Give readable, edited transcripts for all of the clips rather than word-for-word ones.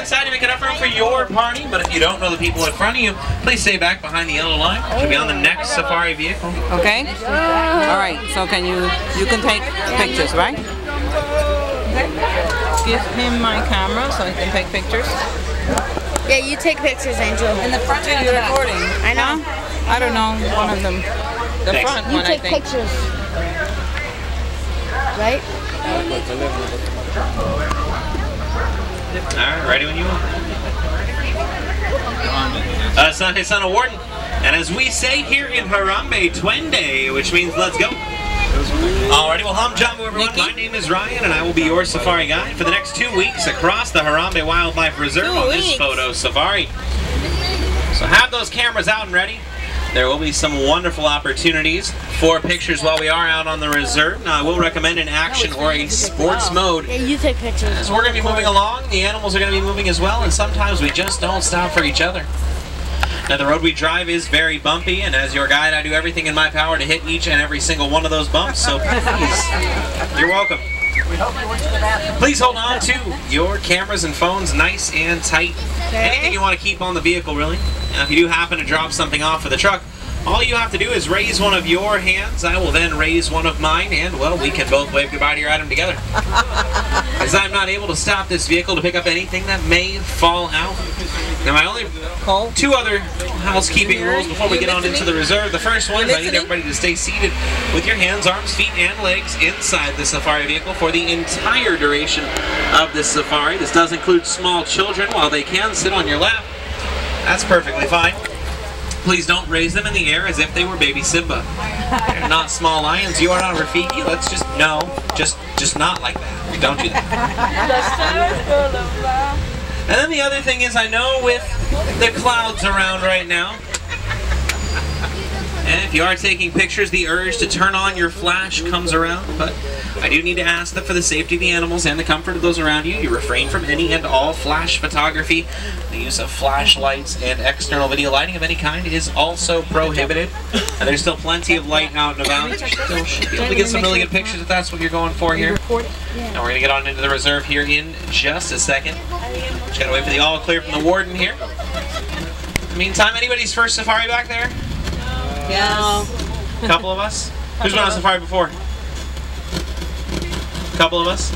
inside to make it up room for your party, but if you don't know the people in front of you, please stay back behind the yellow line. Should be on the next safari vehicle. Okay? Alright, so you can take pictures, right? Give him my camera so he can take pictures. Yeah, you take pictures, Angel. In the front or the recording? I know. I don't know, one of them. The Thanks. front You one, I take think. pictures. Right? Alright, ready when you are. Sunday Son of Warden. And as we say here in Harambe, Twende, which means let's go. Alrighty, well, hum jumbo, everyone. My name is Ryan, and I will be your safari guide for the next 2 weeks across the Harambe Wildlife Reserve on this photo safari. So have those cameras out and ready. There will be some wonderful opportunities for pictures while we are out on the reserve. Now, I will recommend an action or a sports mode. Yeah, you take pictures. As we're going to be moving along, the animals are going to be moving as well, and sometimes we just don't stop for each other. Now, the road we drive is very bumpy, and as your guide, I do everything in my power to hit each and every single one of those bumps, so please, you're welcome. Please hold on to your cameras and phones nice and tight. Anything you want to keep on the vehicle, really. Now, if you do happen to drop something off of the truck, all you have to do is raise one of your hands. I will then raise one of mine, and, well, we can both wave goodbye to your item together. As I'm not able to stop this vehicle to pick up anything that may fall out. Now, my only two other housekeeping rules before we get on into the reserve. The first one is I need everybody to stay seated with your hands, arms, feet, and legs inside the safari vehicle for the entire duration of this safari. This does include small children. While they can sit on your lap, that's perfectly fine. Please don't raise them in the air as if they were baby Simba. They're not small lions. You are not Rafiki. Let's just, no, just not like that. Don't do that. And then the other thing is, I know with the clouds around right now, and if you are taking pictures, the urge to turn on your flash comes around, but I do need to ask that for the safety of the animals and the comfort of those around you, you refrain from any and all flash photography. The use of flashlights and external video lighting of any kind is also prohibited. And there's still plenty of light out and about. You still should be able to get some really good pictures if that's what you're going for here. Now we're going to get on into the reserve here in just a second. Just got to wait for the all clear from the warden here. In the meantime, anybody's first safari back there? Yes. A couple of us? Who's been on safari before? A couple of us?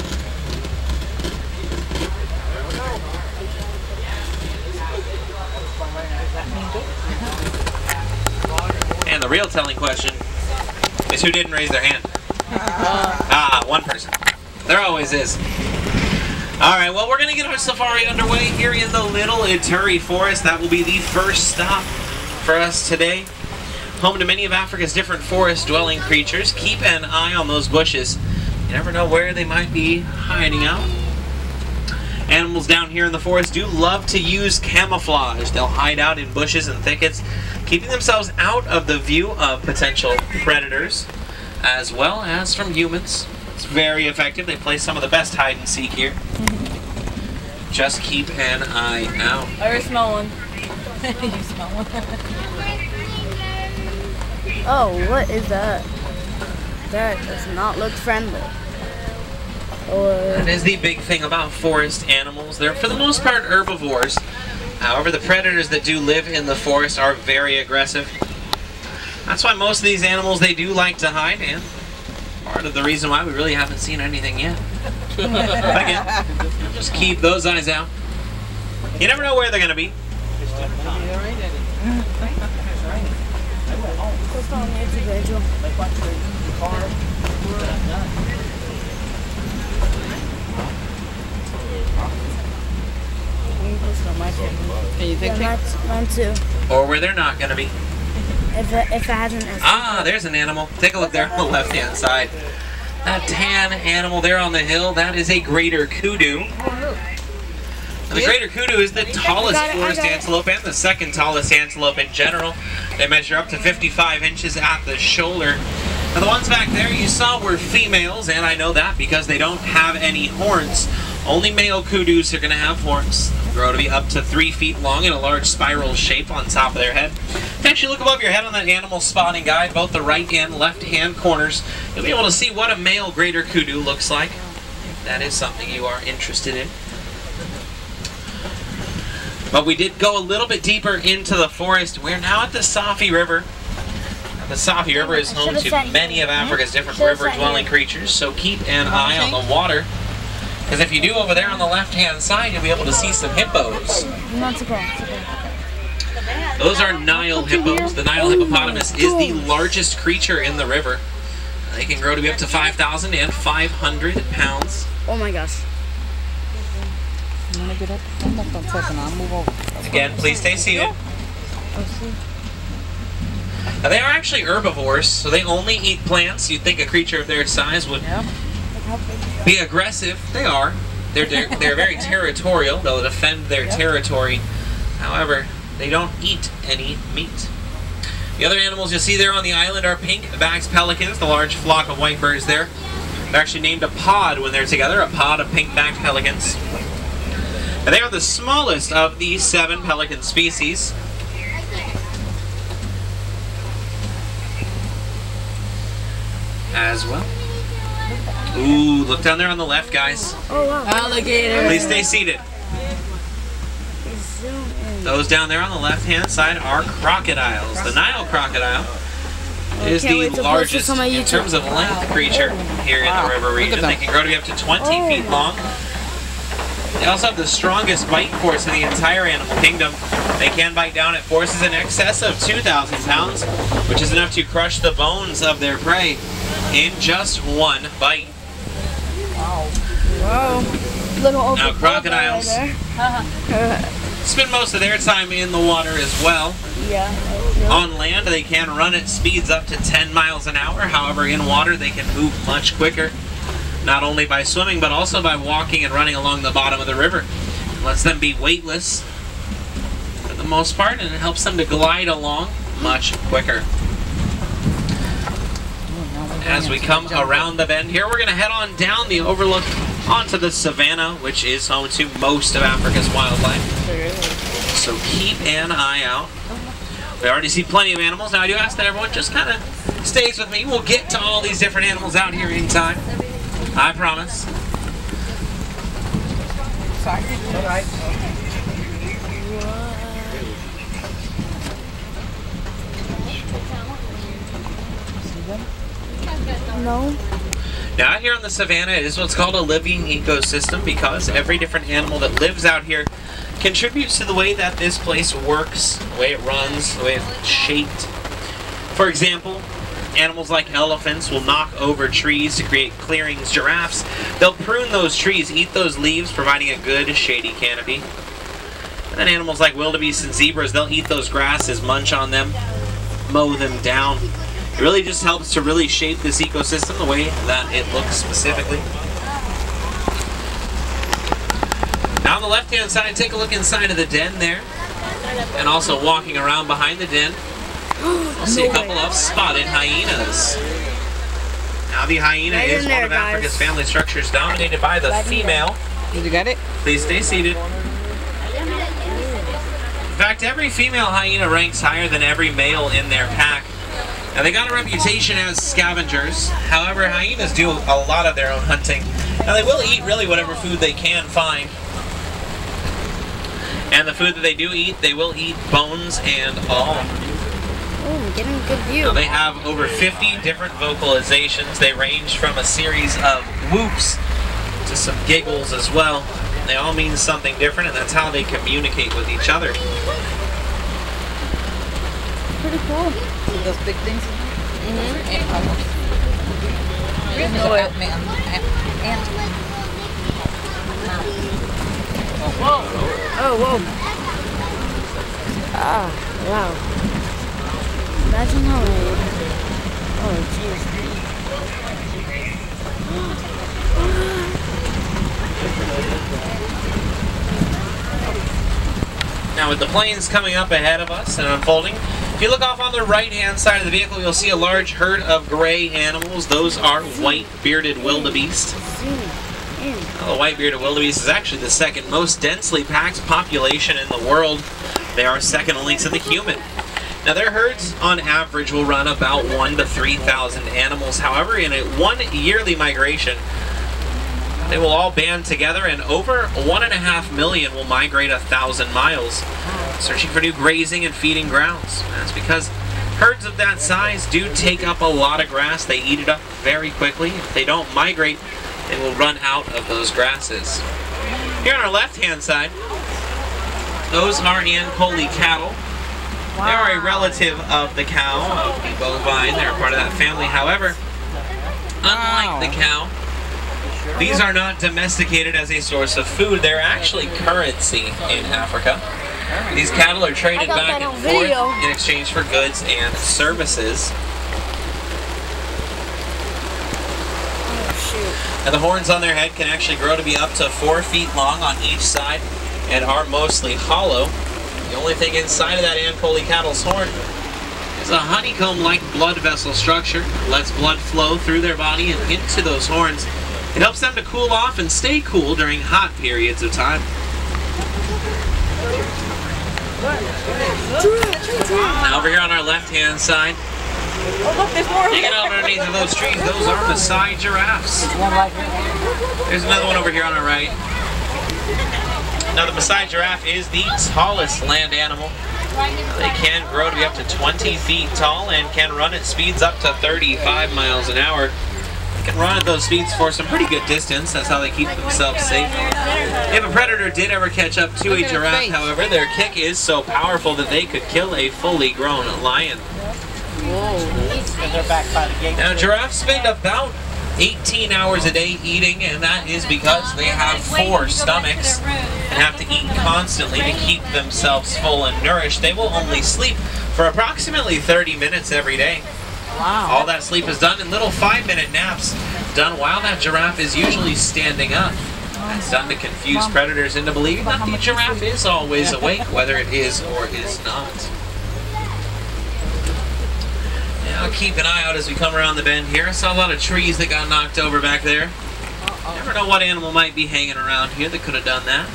And the real telling question is who didn't raise their hand? One person. There always is. Alright, well, we're going to get our safari underway here in the Little Ituri Forest. That will be the first stop for us today. Home to many of Africa's different forest-dwelling creatures. Keep an eye on those bushes. You never know where they might be hiding out. Animals down here in the forest do love to use camouflage. They'll hide out in bushes and thickets, keeping themselves out of the view of potential predators, as well as from humans. It's very effective. They play some of the best hide-and-seek here. Just keep an eye out. I smell one. You smell one. Oh, what is that? That does not look friendly. That is the big thing about forest animals. They're, for the most part, herbivores. However, the predators that do live in the forest are very aggressive. That's why most of these animals, they do like to hide, and part of the reason why we really haven't seen anything yet. Again, just keep those eyes out. You never know where they're going to be. Can you take Mine too. Or where they're not going to be. If it hasn't. There's an animal. Take a look there on the left-hand side. That tan animal there on the hill, that is a greater kudu. Now, the greater kudu is the tallest forest antelope and the second tallest antelope in general. They measure up to 55 inches at the shoulder. Now, the ones back there you saw were females, and I know that because they don't have any horns. Only male kudus are going to have horns. They'll grow to be up to 3 feet long in a large spiral shape on top of their head. If you actually look above your head on that animal spotting guide, both the right and left hand corners, you'll be able to see what a male greater kudu looks like. If that is something you are interested in. But we did go a little bit deeper into the forest. We're now at the Safi River. The Safi River is home to many of Africa's different river-dwelling creatures, so keep an eye on the water. Because if you do, over there on the left-hand side, you'll be able to see some hippos. No, it's okay. It's okay. Those are Nile hippos. The Nile hippopotamus is the largest creature in the river. They can grow to be up to 5,500 pounds. Oh my gosh. Again, please stay seated. Now, they are actually herbivores, so they only eat plants. You'd think a creature of their size would be aggressive. They are. They're very territorial. They'll defend their territory. However, they don't eat any meat. The other animals you'll see there on the island are pink-backed pelicans, the large flock of white birds there. They're actually named a pod when they're together, a pod of pink-backed pelicans. And they are the smallest of the 7 pelican species. As well. Ooh, look down there on the left, guys. Oh wow. Alligator. Please stay seated. Those down there on the left-hand side are crocodiles. The Nile crocodile is the largest in terms of length creature here in the river region. They can grow to be up to 20 feet long. They also have the strongest bite force in the entire animal kingdom. They can bite down at forces in excess of 2,000 pounds, which is enough to crush the bones of their prey in just one bite. Wow. Little now, crocodiles spend most of their time in the water as well. Yeah. On land, they can run at speeds up to 10 miles an hour. However, in water, they can move much quicker. Not only by swimming, but also by walking and running along the bottom of the river. It lets them be weightless for the most part, and it helps them to glide along much quicker. As we come around the bend here, we're going to head on down the overlook onto the savannah, which is home to most of Africa's wildlife. So keep an eye out. We already see plenty of animals. Now I do ask that everyone just kind of stays with me. We'll get to all these different animals out here in time. I promise. No. Now out here on the savannah, it is what's called a living ecosystem because every different animal that lives out here contributes to the way that this place works, the way it runs, the way it's shaped. For example, animals like elephants will knock over trees to create clearings. Giraffes, they'll prune those trees, eat those leaves, providing a good shady canopy. And then animals like wildebeest and zebras, they'll eat those grasses, munch on them, mow them down. It really just helps to really shape this ecosystem the way that it looks specifically. Now on the left-hand side, take a look inside of the den there. And also walking around behind the den, we'll see a couple of spotted hyenas. Now the hyena is one of Africa's family structures dominated by the female. Did you get it? Please stay seated. In fact, every female hyena ranks higher than every male in their pack. Now they got a reputation as scavengers. However, hyenas do a lot of their own hunting. Now they will eat really whatever food they can find. And the food that they do eat, they will eat bones and all. Oh, I'm getting a good view. Now they have over 50 different vocalizations. They range from a series of whoops to some giggles as well. They all mean something different, and that's how they communicate with each other. Pretty cool. See those big things? Mm-hmm. Oh, whoa. Ah, wow. Imagine how many. Oh, jeez. Now with the plains coming up ahead of us and unfolding, if you look off on the right-hand side of the vehicle, you'll see a large herd of gray animals. Those are white-bearded wildebeest. The white-bearded wildebeest is actually the second most densely packed population in the world. They are second only to the human. Now their herds, on average, will run about 1,000 to 3,000 animals. However, in one yearly migration, They will all band together, and over 1.5 million will migrate 1,000 miles, searching for new grazing and feeding grounds. That's because herds of that size do take up a lot of grass. They eat it up very quickly. If they don't migrate, they will run out of those grasses. Here on our left-hand side, those are Ankole cattle. They are a relative of the cow, of the bovine. They're part of that family. However, unlike the cow, these are not domesticated as a source of food. They're actually currency in Africa. These cattle are traded back and forth in exchange for goods and services. And the horns on their head can actually grow to be up to 4 feet long on each side and are mostly hollow. The only thing inside of that Ankole cattle's horn is a honeycomb-like blood vessel structure. It lets blood flow through their body and into those horns. It helps them to cool off and stay cool during hot periods of time. Now over here on our left-hand side, digging out underneath of those trees, those are Maasai giraffes. There's another one over here on our right. Now the Maasai giraffe is the tallest land animal. They can grow to be up to 20 feet tall and can run at speeds up to 35 miles an hour. They can run at those speeds for some pretty good distance. That's how they keep themselves safe. If a predator did ever catch up to a giraffe, however, their kick is so powerful that they could kill a fully grown lion. Now giraffes spend about 18 hours a day eating, and that is because they have 4 stomachs and have to eat constantly to keep themselves full and nourished. They will only sleep for approximately 30 minutes every day. Wow. All that sleep is done in little 5-minute naps, done while that giraffe is usually standing up. That's done to confuse predators into believing that the giraffe is always awake, whether it is or is not. Now keep an eye out as we come around the bend here. I saw a lot of trees that got knocked over back there. Never know what animal might be hanging around here that could have done that.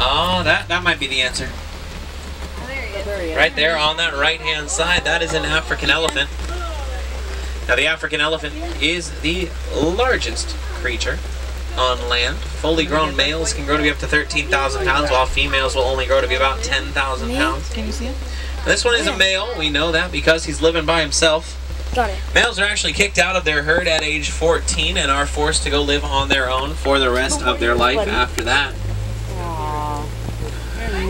Oh, that might be the answer. Right there on that right-hand side, that is an African elephant. Now the African elephant is the largest creature on land. Fully grown males can grow to be up to 13,000 pounds, while females will only grow to be about 10,000 pounds. Can you see him? This one is a male. We know that because he's living by himself. Got it. Males are actually kicked out of their herd at age 14 and are forced to go live on their own for the rest of their life after that.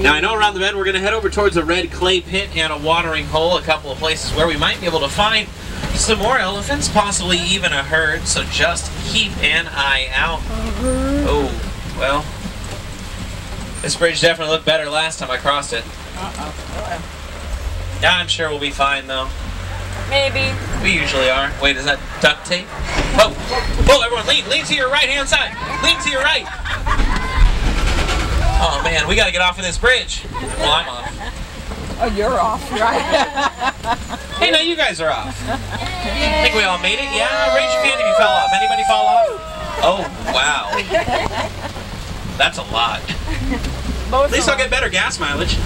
Now I know around the bend we're going to head over towards a red clay pit and a watering hole, a couple of places where we might be able to find some more elephants, possibly even a herd, so just keep an eye out. Oh, well, this bridge definitely looked better last time I crossed it. Yeah, I'm sure we'll be fine though. Maybe. We usually are. Wait, is that duct tape? Oh, whoa, everyone lean to your right-hand side. Lean to your right. Oh man, we gotta get off of this bridge. Well, I'm off. Oh, you're off, right? Hey, no, you guys are off. I think we all made it. Yeah, raise your hand if you fell off. Anybody fall off? Oh, wow. That's a lot. At least I'll get better gas mileage.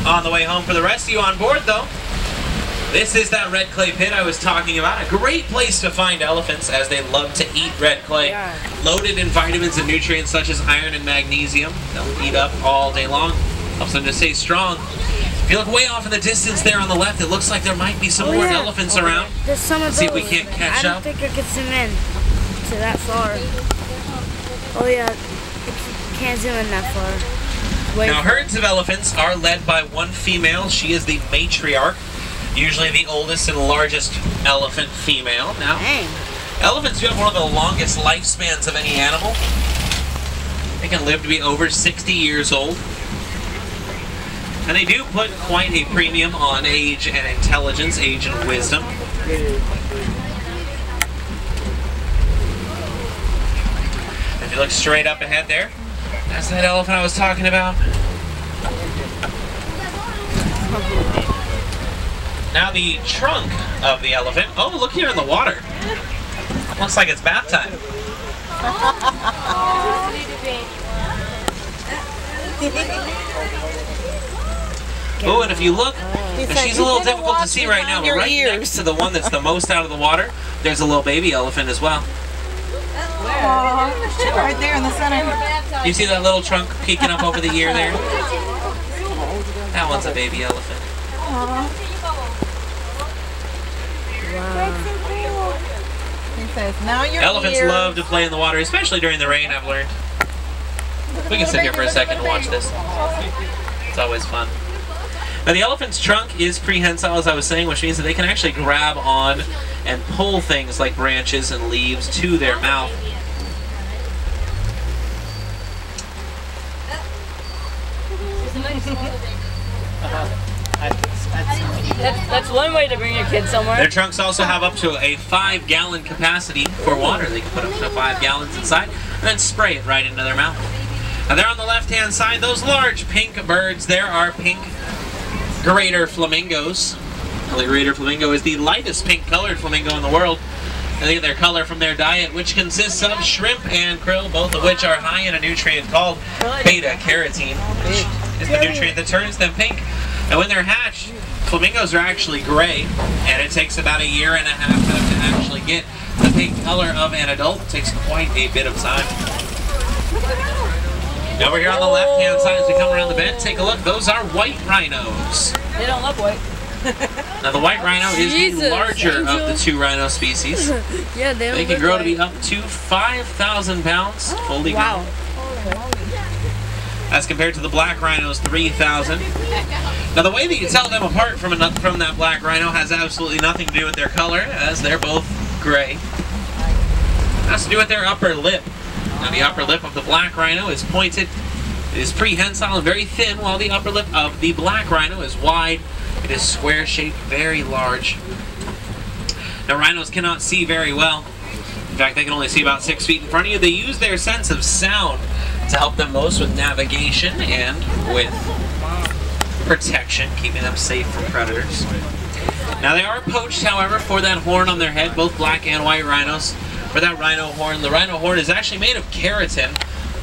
On the way home for the rest of you on board, though. This is that red clay pit I was talking about. A great place to find elephants, as they love to eat red clay. Yeah. Loaded in vitamins and nutrients such as iron and magnesium. They'll eat up all day long. Helps them to stay strong. If you look way off in the distance there on the left, it looks like there might be some more elephants around. There's some of those. See if we can't catch up. I don't think I can zoom in to that far. Oh yeah, can't zoom in that far. Wait. Now herds of elephants are led by one female. She is the matriarch. Usually the oldest and largest elephant female. Now, elephants do have one of the longest lifespans of any animal. They can live to be over 60 years old. And they do put quite a premium on age and intelligence, age and wisdom. If you look straight up ahead there, that's that elephant I was talking about. Now the trunk of the elephant. Oh, look here in the water. Looks like it's bath time. Oh, and if you look, she's a little difficult to see right now, but right next to the one that's the most out of the water, there's a little baby elephant as well. Right there in the center. You see that little trunk peeking up over the ear there? That one's a baby elephant. He says, now you're Elephants love to play in the water, especially during the rain, I've learned. We can sit here for a second and watch this. It's always fun. Now the elephant's trunk is prehensile, as I was saying, which means that they can actually grab on and pull things like branches and leaves to their mouth. That's one way to bring your kids somewhere. Their trunks also have up to a 5-gallon capacity for water. They can put up to 5 gallons inside and then spray it right into their mouth. Now there on the left-hand side, those large pink birds, there are pink greater flamingos. Now, the greater flamingo is the lightest pink-colored flamingo in the world. And they get their color from their diet, which consists of shrimp and krill, both of which are high in a nutrient called beta-carotene, which is the nutrient that turns them pink. And when they're hatched, flamingos are actually gray, and it takes about 1.5 years for them to actually get the pink color of an adult. It takes quite a bit of time. Now over here on the left-hand side, as we come around the bend, take a look. Those are white rhinos. They don't look white. Now the white rhino is the larger of the 2 rhino species. Yeah, they can grow to be up to 5,000 pounds, fully grown. As compared to the black rhino's 3,000. Now the way that you tell them apart from that black rhino has absolutely nothing to do with their color, as they're both gray. It has to do with their upper lip. Now the upper lip of the black rhino is pointed, it is prehensile and very thin, while the upper lip of the black rhino is wide. It is square-shaped, very large. Now rhinos cannot see very well. In fact, they can only see about 6 feet in front of you. They use their sense of sound to help them most with navigation and with protection, keeping them safe from predators. Now they are poached, however, for that horn on their head, both black and white rhinos. For that rhino horn, the rhino horn is actually made of keratin.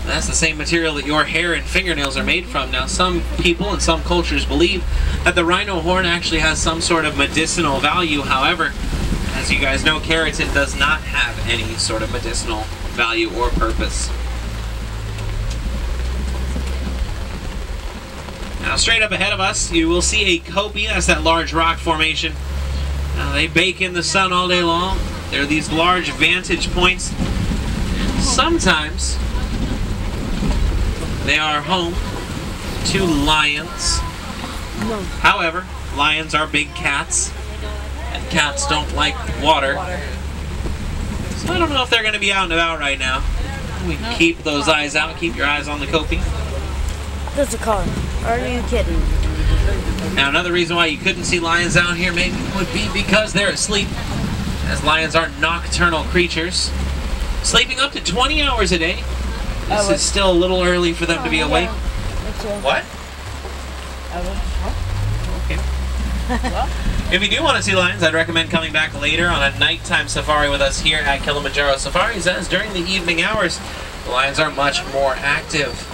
That's the same material that your hair and fingernails are made from. Now some people in some cultures believe that the rhino horn actually has some sort of medicinal value. However, as you guys know, keratin does not have any sort of medicinal value or purpose. Now straight up ahead of us, you will see a kopje. That's that large rock formation. Now they bake in the sun all day long. There are these large vantage points. Sometimes they are home to lions. However, lions are big cats, and cats don't like water. So I don't know if they're going to be out and about right now. We keep those eyes out. Keep your eyes on the kopje. There's a car. Are you kidding? Now another reason why you couldn't see lions out here maybe would be because they're asleep, as lions are nocturnal creatures, sleeping up to 20 hours a day. This is still a little early for them to be awake. What? Okay. If you do want to see lions, I'd recommend coming back later on a nighttime safari with us here at Kilimanjaro Safaris, as during the evening hours, the lions are much more active.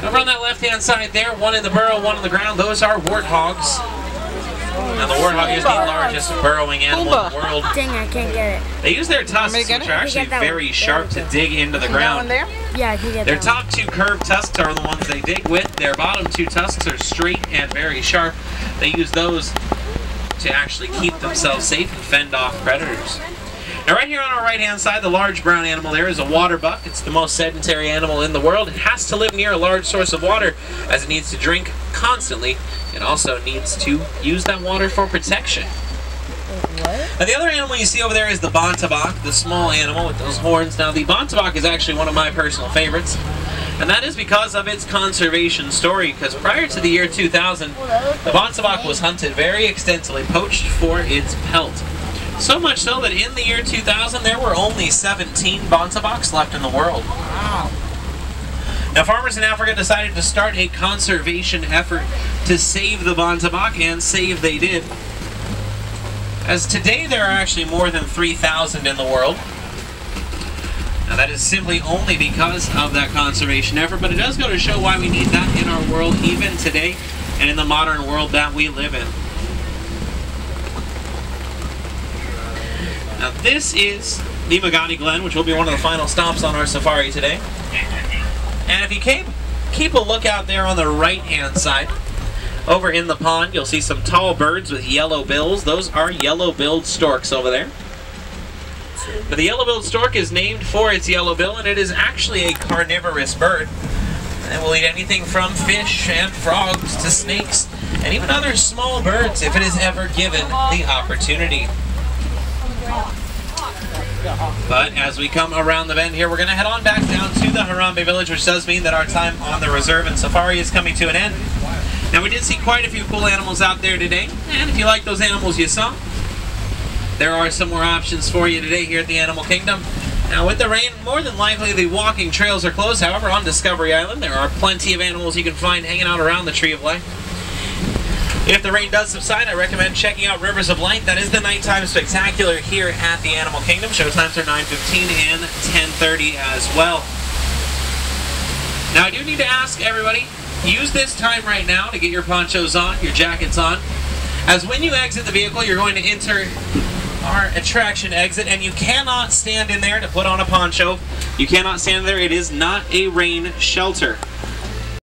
Over on that left-hand side there, one in the burrow, one on the ground, those are warthogs. Now the warthog is the largest burrowing animal in the world. Dang, I can't get it. They use their tusks, which are actually very sharp, to dig into the ground. Yeah, I can get Their that top 2 curved tusks are the ones they dig with. Their bottom 2 tusks are straight and very sharp. They use those to actually keep themselves safe and fend off predators. Now right here on our right-hand side, the large brown animal there is a water buck. It's the most sedentary animal in the world. It has to live near a large source of water, as it needs to drink constantly. It also needs to use that water for protection. Now the other animal you see over there is the bontebok, the small animal with those horns. Now the bontebok is actually one of my personal favorites, and that is because of its conservation story, because prior to the year 2000, the bontebok was hunted very extensively, poached for its pelt. So much so that in the year 2000, there were only 17 bonteboks left in the world. Wow. Now farmers in Africa decided to start a conservation effort to save the bontebok, and save they did. as today there are actually more than 3,000 in the world. Now that is simply only because of that conservation effort, but it does go to show why we need that in our world even today and in the modern world that we live in. Now this is the Magani Glen, which will be one of the final stops on our safari today. And if you keep a look out there on the right-hand side, over in the pond, you'll see some tall birds with yellow bills. Those are yellow-billed storks over there. But the yellow-billed stork is named for its yellow bill, and it is actually a carnivorous bird. And it will eat anything from fish and frogs to snakes, and even other small birds if it is ever given the opportunity. But as we come around the bend here, we're going to head on back down to the Harambe village, which does mean that our time on the reserve and safari is coming to an end. Now we did see quite a few cool animals out there today, and if you like those animals you saw, there are some more options for you today here at the Animal Kingdom. Now with the rain, more than likely the walking trails are closed. However, on Discovery Island there are plenty of animals you can find hanging out around the Tree of Life. If the rain does subside, I recommend checking out Rivers of Light. That is the nighttime spectacular here at the Animal Kingdom. Showtimes are 9:15 and 10:30 as well. Now I do need to ask everybody, use this time right now to get your ponchos on, your jackets on, as when you exit the vehicle you're going to enter our attraction exit, and you cannot stand in there to put on a poncho. You cannot stand there. It is not a rain shelter.